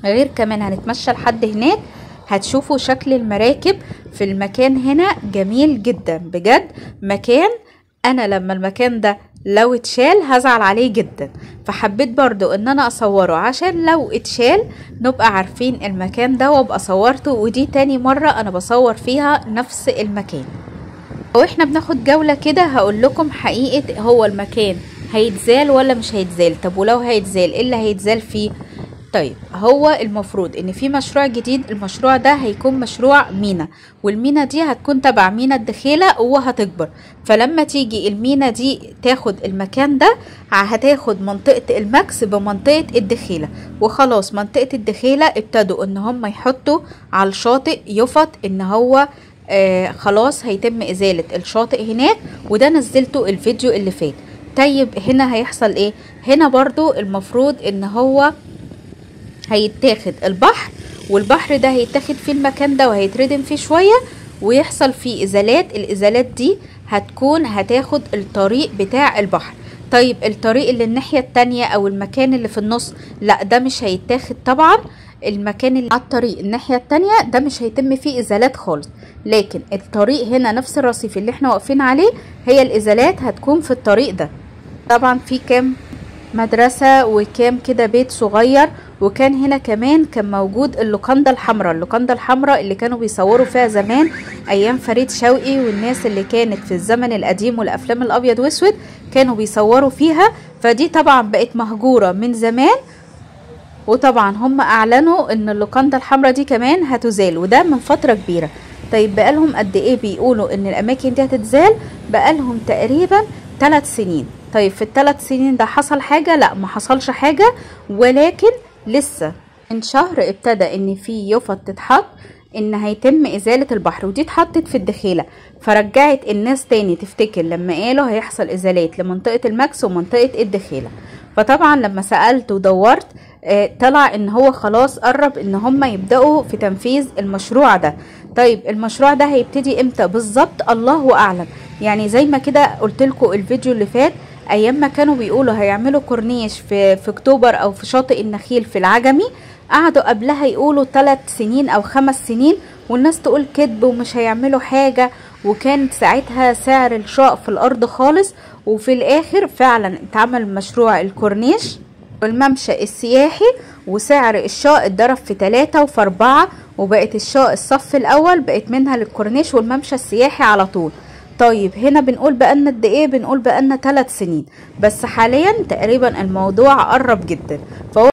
غير كمان هنتمشى لحد هناك، هتشوفوا شكل المراكب في المكان هنا جميل جدا بجد. مكان انا لما المكان ده لو اتشال هزعل عليه جدا، فحبيت برضو ان انا اصوره عشان لو اتشال نبقى عارفين المكان ده وابقى صورته. ودي تاني مرة انا بصور فيها نفس المكان. واحنا بناخد جولة كده هقول لكم حقيقة هو المكان هيتزال ولا مش هيتزال. طب ولو هيتزال ايه اللي هيتزال فيه؟ طيب هو المفروض ان في مشروع جديد، المشروع ده هيكون مشروع مينا، والمينا دي هتكون تبع مينا الدخيلة وهتكبر. فلما تيجي المينا دي تاخد المكان ده هتاخد منطقة الماكس بمنطقة الدخيلة، وخلاص منطقة الدخيلة ابتدوا ان هم يحطوا على الشاطئ يفط ان هو خلاص هيتم ازالة الشاطئ هناك، وده نزلته الفيديو اللي فات. طيب هنا هيحصل ايه؟ هنا برضو المفروض ان هو هيتاخد البحر، والبحر ده هيتاخد في المكان ده وهيتردم فيه شوية ويحصل فيه ازالات. الازالات دي هتاخد الطريق بتاع البحر. طيب الطريق اللي الناحية التانية او المكان اللي في النص لا ده مش هيتاخد طبعا. المكان اللي على الطريق الناحية التانية ده مش هيتم فيه ازالات خالص، لكن الطريق هنا نفس الرصيف اللي احنا واقفين عليه هي الازالات هتكون في الطريق ده. طبعا في كام مدرسة وكام كده بيت صغير، وكان هنا كمان كان موجود اللوكاندا الحمراء. اللوكاندا الحمراء اللي كانوا بيصوروا فيها زمان ايام فريد شوقي والناس اللي كانت في الزمن القديم والافلام الابيض واسود كانوا بيصوروا فيها. فدي طبعا بقت مهجورة من زمان، وطبعا هم اعلنوا ان اللوكاندا الحمراء دي كمان هتزال، وده من فترة كبيرة. طيب بقالهم قد ايه بيقولوا ان الاماكن دي هتتزال؟ بقالهم تقريبا 3 سنين. طيب في ال3 سنين ده حصل حاجة؟ لا ما حصلش حاجة، ولكن لسه من شهر ابتدى ان في يفط تتحط ان هيتم ازالة البحر، ودي اتحطت في الدخيلة، فرجعت الناس تاني تفتكر لما قالوا هيحصل ازالات لمنطقة الماكس ومنطقة الدخيلة. فطبعا لما سألت ودورت طلع ان هو خلاص قرب ان هم يبدأوا في تنفيذ المشروع ده. طيب المشروع ده هيبتدي امتى بالظبط؟ الله اعلم. يعني زي ما كده قلت لكم الفيديو اللي فات، ايام ما كانوا بيقولوا هيعملوا كورنيش في اكتوبر او في شاطئ النخيل في العجمي، قعدوا قبلها يقولوا 3 سنين او 5 سنين والناس تقول كذب ومش هيعملوا حاجة، وكانت ساعتها سعر الشقق في الارض خالص. وفي الاخر فعلا اتعمل مشروع الكورنيش والممشى السياحي، وسعر الشقق اتضرب في 3 وفي 4، وبقت الشقق الصف الاول بقت منها للكورنيش والممشى السياحي على طول. طيب هنا بنقول بقالنا قد ايه؟ بنقول بقالنا 3 سنين، بس حاليا تقريبا الموضوع قرب جدا.